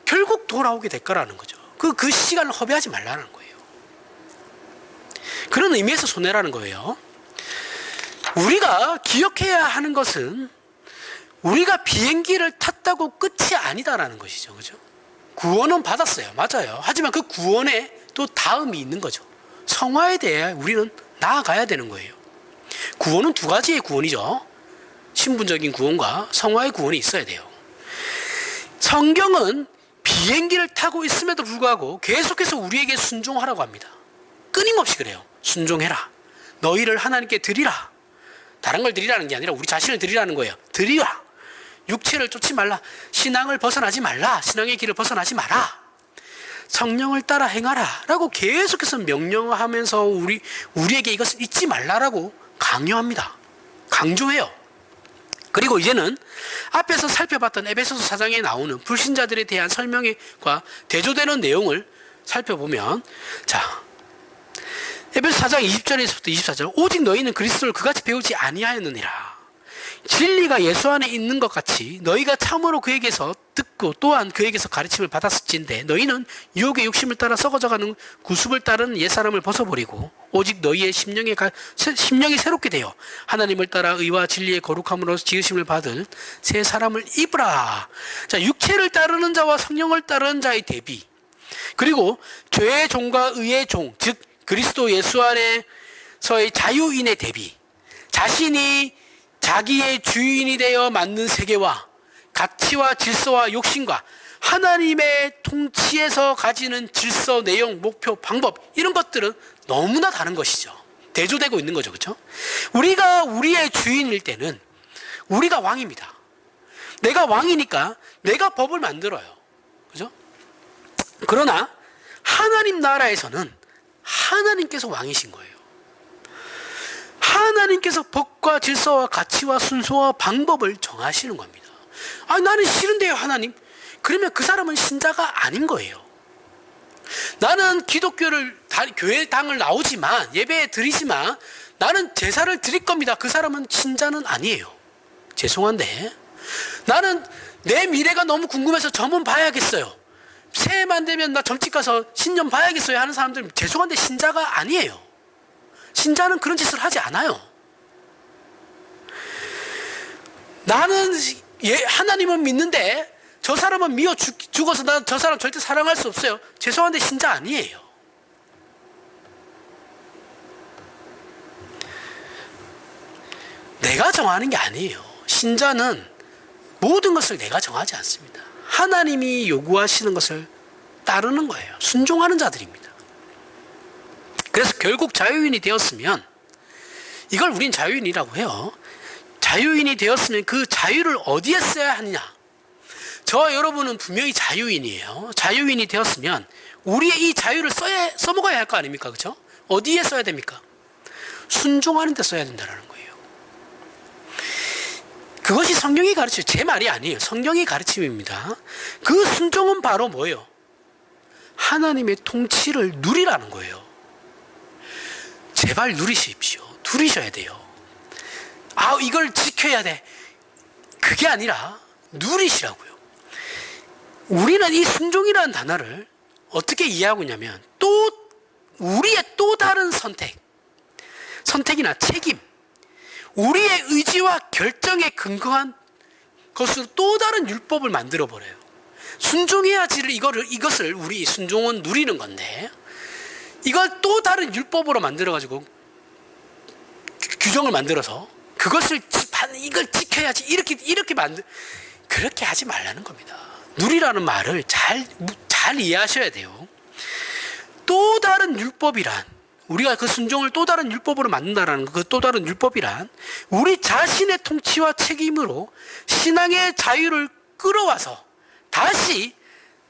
결국 돌아오게 될 거라는 거죠. 그 시간을 허비하지 말라는 거예요. 그런 의미에서 손해라는 거예요. 우리가 기억해야 하는 것은 우리가 비행기를 탔다고 끝이 아니다라는 것이죠. 그죠? 구원은 받았어요. 맞아요. 하지만 그 구원에 또 다음이 있는 거죠. 성화에 대해 우리는 나아가야 되는 거예요. 구원은 두 가지의 구원이죠. 신분적인 구원과 성화의 구원이 있어야 돼요. 성경은 비행기를 타고 있음에도 불구하고 계속해서 우리에게 순종하라고 합니다. 끊임없이 그래요. 순종해라. 너희를 하나님께 드리라. 다른 걸 드리라는 게 아니라 우리 자신을 드리라는 거예요. 드리라. 육체를 쫓지 말라. 신앙을 벗어나지 말라. 신앙의 길을 벗어나지 마라. 성령을 따라 행하라 라고 계속해서 명령하면서 우리에게 이것을 잊지 말라라고 강요합니다. 강조해요. 그리고 이제는 앞에서 살펴봤던 에베소서 4장에 나오는 불신자들에 대한 설명과 대조되는 내용을 살펴보면 에베소 4장 20절에서부터 24절 오직 너희는 그리스도를 그같이 배우지 아니하였느니라. 진리가 예수 안에 있는 것 같이 너희가 참으로 그에게서 듣고 또한 그에게서 가르침을 받았을진데 너희는 유혹의 욕심을 따라 썩어져가는 구습을 따르는 옛사람을 벗어버리고 오직 너희의 심령이 새롭게 되어 하나님을 따라 의와 진리의 거룩함으로 지으심을 받을 새 사람을 입으라. 육체를 따르는 자와 성령을 따르는 자의 대비, 그리고 죄의 종과 의의 종, 즉 그리스도 예수 안에서의 자유인의 대비, 자신이 자기의 주인이 되어 만든 세계와 가치와 질서와 욕심과 하나님의 통치에서 가지는 질서, 내용, 목표, 방법 이런 것들은 너무나 다른 것이죠. 대조되고 있는 거죠. 그렇죠? 우리가 우리의 주인일 때는 우리가 왕입니다. 내가 왕이니까 내가 법을 만들어요. 그죠? 그러나 하나님 나라에서는 하나님께서 왕이신 거예요. 하나님께서 법과 질서와 가치와 순서와 방법을 정하시는 겁니다. 나는 싫은데요, 하나님. 그러면 그 사람은 신자가 아닌 거예요. 나는 교회당을 나오지만, 예배 드리지만, 나는 제사를 드릴 겁니다. 그 사람은 신자는 아니에요. 죄송한데. 나는 내 미래가 너무 궁금해서 점은 봐야겠어요. 새해만 되면 나 점집 가서 신년 봐야겠어요 하는 사람들은 죄송한데 신자가 아니에요. 신자는 그런 짓을 하지 않아요. 나는 하나님은 믿는데 저 사람은 미워 죽어서 난 저 사람 절대 사랑할 수 없어요. 죄송한데 신자 아니에요. 내가 정하는 게 아니에요. 신자는 모든 것을 내가 정하지 않습니다. 하나님이 요구하시는 것을 따르는 거예요. 순종하는 자들입니다. 그래서 결국 자유인이 되었으면, 이걸 우린 자유인이라고 해요. 자유인이 되었으면 그 자유를 어디에 써야 하느냐? 저와 여러분은 분명히 자유인이에요. 자유인이 되었으면 우리의 이 자유를 써먹어야 할 거 아닙니까? 그렇죠? 어디에 써야 됩니까? 순종하는 데 써야 된다는 거예요. 그것이 성경이 가르치죠. 제 말이 아니에요. 성경의 가르침입니다. 그 순종은 바로 뭐예요? 하나님의 통치를 누리라는 거예요. 제발 누리십시오. 누리셔야 돼요. 이걸 지켜야 돼. 그게 아니라 누리시라고요. 우리는 이 순종이라는 단어를 어떻게 이해하고 있냐면, 우리의 또 다른 선택이나 책임, 우리의 의지와 결정에 근거한 것으로 또 다른 율법을 만들어 버려요. 순종해야지를 이것을 우리 순종은 누리는 건데, 이걸 또 다른 율법으로 만들어 가지고 규정을 만들어서 그것을 이걸 지켜야지 이렇게 그렇게 하지 말라는 겁니다. 누리라는 말을 잘 이해하셔야 돼요. 또 다른 율법이란, 우리가 그 순종을 또 다른 율법으로 만든다라는 그 또 다른 율법이란, 우리 자신의 통치와 책임으로 신앙의 자유를 끌어와서 다시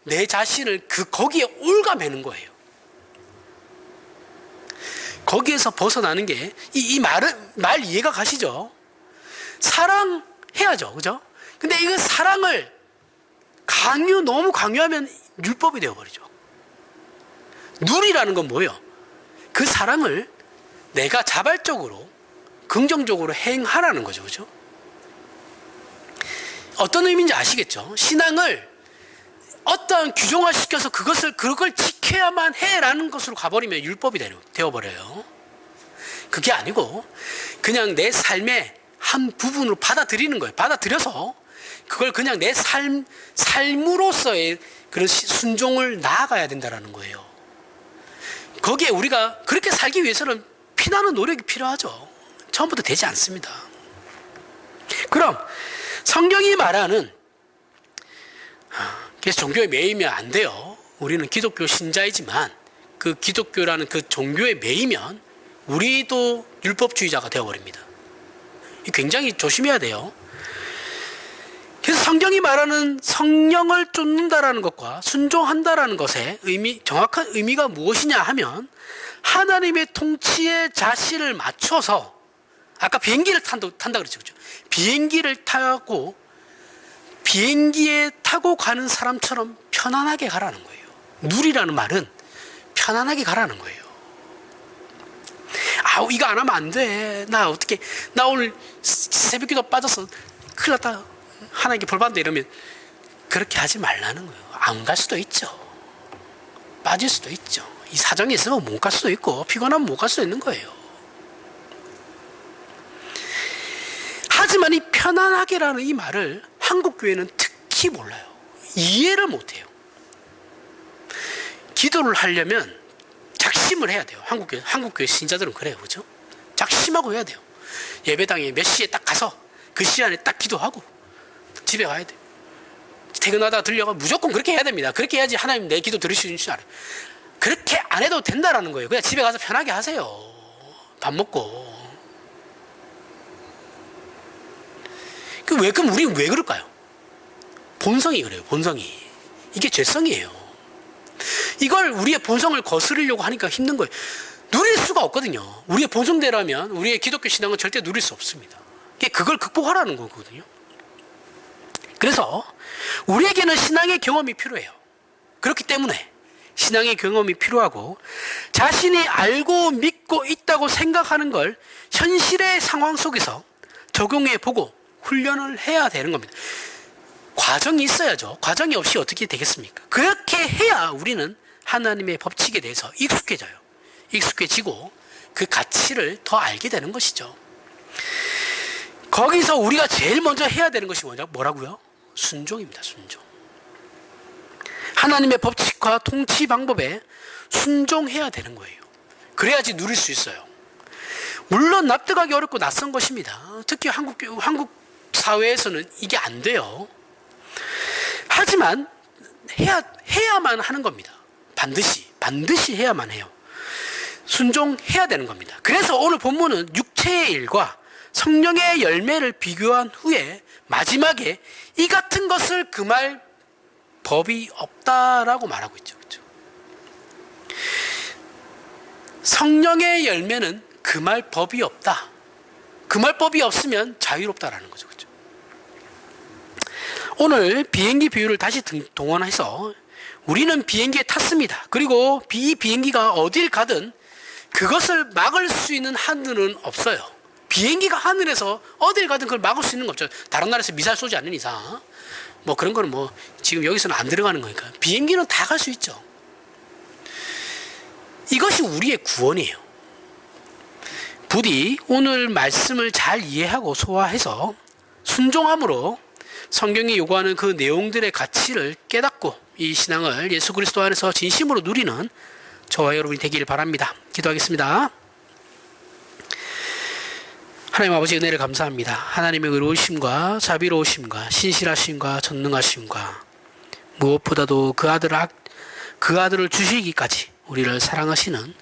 내 자신을 거기에 올가매는 거예요. 거기에서 벗어나는 게 말 이해가 가시죠? 사랑해야죠, 그죠? 근데 이거 사랑을 너무 강요하면 율법이 되어버리죠. 누리라는 건 뭐예요? 그 사랑을 내가 자발적으로 긍정적으로 행하라는 거죠, 그죠? 어떤 의미인지 아시겠죠? 신앙을 어떠한 규정화 시켜서 그걸 지켜야만 해라는 것으로 가버리면 율법이 되어버려요. 그게 아니고 그냥 내 삶의 한 부분으로 받아들이는 거예요. 받아들여서 그걸 그냥 내 삶으로서의 그런 순종을 나아가야 된다는 거예요. 거기에 우리가 그렇게 살기 위해서는 피나는 노력이 필요하죠. 처음부터 되지 않습니다. 그럼 성경이 말하는, 그래서 종교에 매이면 안 돼요. 우리는 기독교 신자이지만 그 기독교라는 그 종교에 매이면 우리도 율법주의자가 되어버립니다. 굉장히 조심해야 돼요. 그래서 성경이 말하는 성령을 쫓는다라는 것과 순종한다라는 것의 정확한 의미가 무엇이냐 하면, 하나님의 통치에 자신을 맞춰서, 아까 비행기를 탄다 그랬죠, 그렇죠? 비행기에 타고 가는 사람처럼 편안하게 가라는 거예요. 누리라는 말은 편안하게 가라는 거예요. 이거 안 하면 안 돼. 나 오늘 새벽기도 빠졌어. 큰일 났다. 하나님께 벌받는다 이러면 그렇게 하지 말라는 거예요. 안 갈 수도 있죠. 빠질 수도 있죠. 이 사정이 있으면 못 갈 수도 있고, 피곤하면 못 갈 수도 있는 거예요. 하지만 이 편안하게라는 이 말을 한국 교회는 특히 몰라요. 이해를 못해요. 기도를 하려면 작심을 해야 돼요. 한국 교회 신자들은 그래요, 그렇죠? 작심하고 해야 돼요. 예배당에 몇 시에 딱 가서 그 시간에 딱 기도하고 집에 가야 돼요. 퇴근하다가 들려가 무조건 그렇게 해야 됩니다. 그렇게 해야지 하나님 내 기도 들으시는 줄 알아요. 그렇게 안 해도 된다라는 거예요. 그냥 집에 가서 편하게 하세요. 밥 먹고. 그럼 우리는 왜 그럴까요? 본성이 그래요. 본성이. 이게 죄성이에요. 이걸 우리의 본성을 거스르려고 하니까 힘든 거예요. 누릴 수가 없거든요. 우리의 본성대로라면 우리의 기독교 신앙은 절대 누릴 수 없습니다. 그걸 극복하라는 거거든요. 그래서 우리에게는 신앙의 경험이 필요해요. 그렇기 때문에 신앙의 경험이 필요하고, 자신이 알고 믿고 있다고 생각하는 걸 현실의 상황 속에서 적용해 보고 훈련을 해야 되는 겁니다. 과정이 있어야죠. 과정이 없이 어떻게 되겠습니까? 그렇게 해야 우리는 하나님의 법칙에 대해서 익숙해지고 그 가치를 더 알게 되는 것이죠. 거기서 우리가 제일 먼저 해야 되는 것이 뭐라고요? 순종입니다. 순종. 하나님의 법칙과 통치 방법에 순종해야 되는 거예요. 그래야지 누릴 수 있어요. 물론 납득하기 어렵고 낯선 것입니다. 특히 한국 사회에서는 이게 안 돼요. 하지만 해야만 하는 겁니다. 반드시 해야만 해요. 순종해야 되는 겁니다. 그래서 오늘 본문은 육체의 일과 성령의 열매를 비교한 후에 마지막에 이 같은 것을 금할 법이 없다라고 말하고 있죠. 그렇죠? 성령의 열매는 금할 법이 없다. 금할 법이 없으면 자유롭다라는 거죠. 그렇죠? 오늘 비행기 비유를 다시 동원해서 우리는 비행기에 탔습니다. 그리고 이 비행기가 어딜 가든 그것을 막을 수 있는 하늘은 없어요. 비행기가 하늘에서 어딜 가든 그걸 막을 수 있는 거 없죠. 다른 나라에서 미사일 쏘지 않는 이상 뭐 그런 거는 뭐 지금 여기서는 안 들어가는 거니까 비행기는 다 갈 수 있죠. 이것이 우리의 구원이에요. 부디 오늘 말씀을 잘 이해하고 소화해서 순종함으로 성경이 요구하는 그 내용들의 가치를 깨닫고 이 신앙을 예수 그리스도 안에서 진심으로 누리는 저와 여러분이 되기를 바랍니다. 기도하겠습니다. 하나님 아버지 은혜를 감사합니다. 하나님의 의로우심과 자비로우심과 신실하심과 전능하심과 무엇보다도 그 아들을 주시기까지 우리를 사랑하시는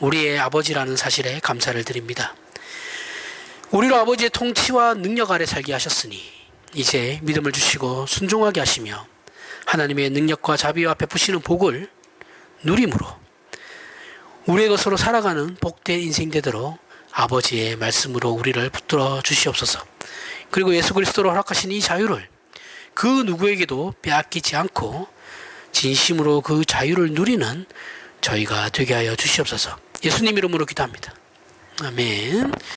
우리의 아버지라는 사실에 감사를 드립니다. 우리로 아버지의 통치와 능력 아래 살게 하셨으니 이제 믿음을 주시고 순종하게 하시며 하나님의 능력과 자비와 베푸시는 복을 누림으로 우리의 것으로 살아가는 복된 인생 되도록 아버지의 말씀으로 우리를 붙들어 주시옵소서. 그리고 예수 그리스도로 허락하신 이 자유를 그 누구에게도 빼앗기지 않고 진심으로 그 자유를 누리는 저희가 되게 하여 주시옵소서. 예수님 이름으로 기도합니다. 아멘.